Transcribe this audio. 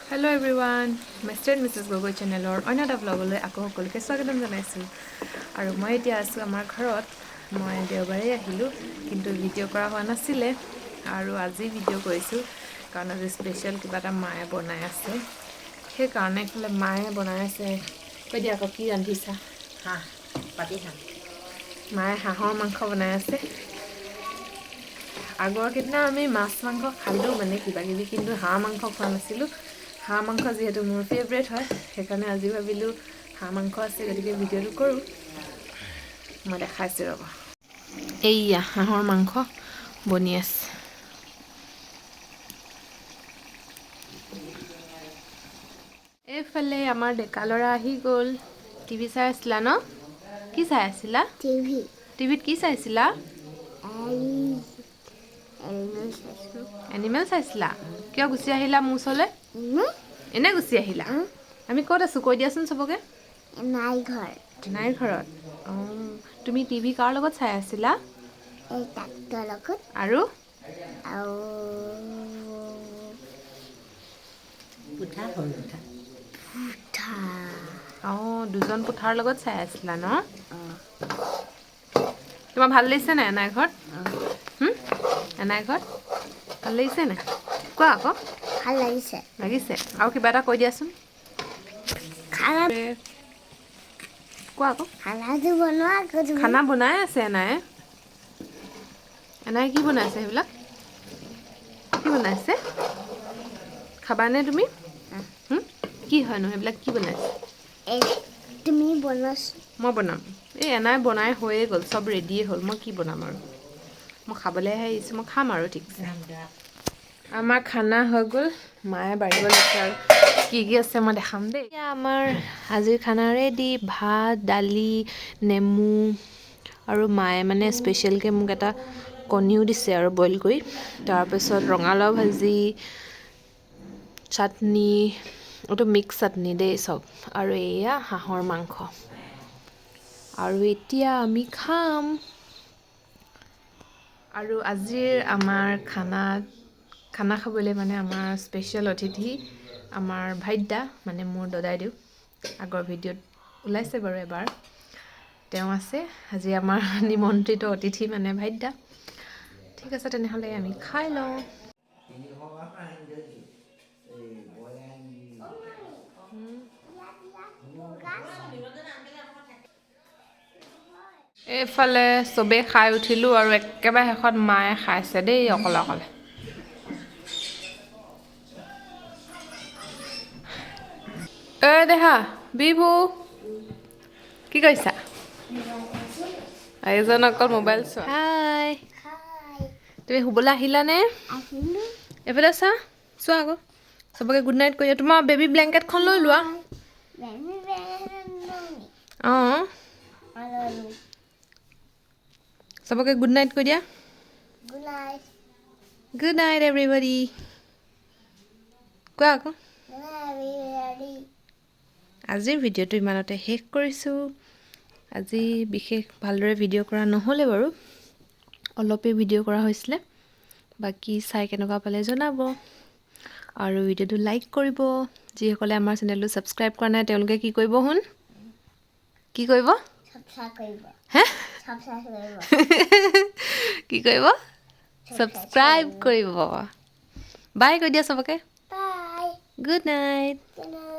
Hello everyone, Mr. and Mrs. Gogoi channelor অন্য এটা vlogলৈ আকৌ সকলোকে স্বাগতম জনাইছো আৰু মই এতিয়া আছো আমাৰ ঘৰত মই দেওবাৰে আহিলো কিন্তু ভিডিঅ' কৰা হোৱা নাছিলে আৰু আজি ভিডিঅ' কৰিছো কাৰণ আজি স্পেশাল কিবা এটা মায়ে বনাই আছে সেই কাৰণে ফলে মায়ে বনাই আছে কৈ দিয়া আকৌ কি ৰান্ধিছা হাঁহ পাতি হাঁহ মায়ে হাঁহৰ মাংস বনাই আছে আগৰ কিদিনা আমি মাছ মাংস খালো মানে কিবা কিবি কিন্তু হাঁহ মাংস খোৱা নাছিলো হাঁহ মাংস যেহেতু মোৰ ফেভাৰিট হয় সেইকাৰণে আজি ভাবিলো হাঁহ মাংস আছে গতিকে ভিডিঅ'টো কৰোঁ মই দেখাইছো ৰ'ব এইয়া হাঁহৰ মাংস বনি আছে এইফালে আমাৰ ডেকা ল'ৰা আহি গ'ল টিভি চাই আছিলা ন কি চাই আছিলা টিভিত কি চাইছিলা এনিমেল চাইছিলা কিয় গুচি আহিলা মোৰ ওচৰলৈ এনে গুচি আহিলা আমি ক'ত আছো কৈ দিয়াচোন চবকে নাই ঘৰত তুমি টিভি কাৰ লগত চাই আছিলা আৰু পিঠা হ'ল পিঠা দুজন পুঠাৰ লগত চাই আছিলা ন তোমাৰ ভাল লাগিছে নাই এনাই ঘৰত এনাই ঘৰত ভাল লাগিছে নাই কোৱা আকৌ ভাল লাগিছে লাগিছে আৰু কিবা এটা কৈ দিয়াচোন কোৱা আকৌ খানাটো বনোৱা আকৌ তুমি খানা বনাই আছে এনাই এনাই কি বনাইছে সেইবিলাক কি বনাইছে খাবানে তুমি কি হয়নো সেইবিলাক কি বনাইছে তুমি বনাছ মই বনাম এই এনাই বনাই হৈয়ে গ'ল চব ৰেডিয়ে হ'ল মই কি বনাম আৰু মই খাবলৈহে আহিছোঁ মই খাম আৰু ঠিকছে আমাৰ খানা হৈ গ'ল মায়ে বাঢ়িব লৈছে আৰু কি কি আছে মই দেখাম দেই এতিয়া আমাৰ আজিৰ খানা ৰেডি ভাত দালি নেমু আৰু মায়ে মানে স্পেচিয়েলকৈ মোক এটা কণীও দিছে আৰু বইল কৰি তাৰপিছত ৰঙালাও ভাজি চাটনি এইটো মিক্স চাটনি দেই চব আৰু এয়া হাঁহৰ মাংস আৰু এতিয়া আমি খাম আৰু আজিৰ আমাৰ খানা খাবলৈ মানে আমাৰ স্পেচিয়েল অতিথি আমাৰ ভাইদা মানে মোৰ দদাইদেউ আগৰ ভিডিঅ'ত ওলাইছে বাৰু এবাৰ তেওঁ আছে আজি আমাৰ নিমন্ত্ৰিত অতিথি মানে ভাইদা ঠিক আছে তেনেহ'লে আমি খাই লওঁ এইফালে চবেই খাই উঠিলোঁ আৰু একেবাৰে শেষত মায়ে খাইছে দেই অকলে অকলে দেহা বিভু কি কৰিছা এইজন অকল মোবাইল চোৱা হাই তুমি শুবলৈ আহিলানে এইফালে চোৱা আকৌ চবকে গুড নাইট কৰি তোমাৰ বেবী ব্লেংকেটখন লৈ লোৱা অঁ চবকে গুড নাইট কৈ দিয়া গুড নাইট এভৰিবডি কোৱা আকৌ আজিৰ ভিডিঅ'টো ইমানতে শেষ কৰিছোঁ আজি বিশেষ ভালদৰে ভিডিঅ' কৰা নহ'লে বাৰু অলপেই ভিডিঅ' কৰা হৈছিলে বাকী চাই কেনেকুৱা পালে জনাব আৰু ভিডিঅ'টো লাইক কৰিব যিসকলে আমাৰ চেনেলটো ছাবস্ক্ৰাইব কৰা নাই তেওঁলোকে কি কৰিব কি কৰিব হে কি কৰিব ছাবস্ক্ৰাইব কৰিব বাই কৈ দিয়া চবকে গুড নাইট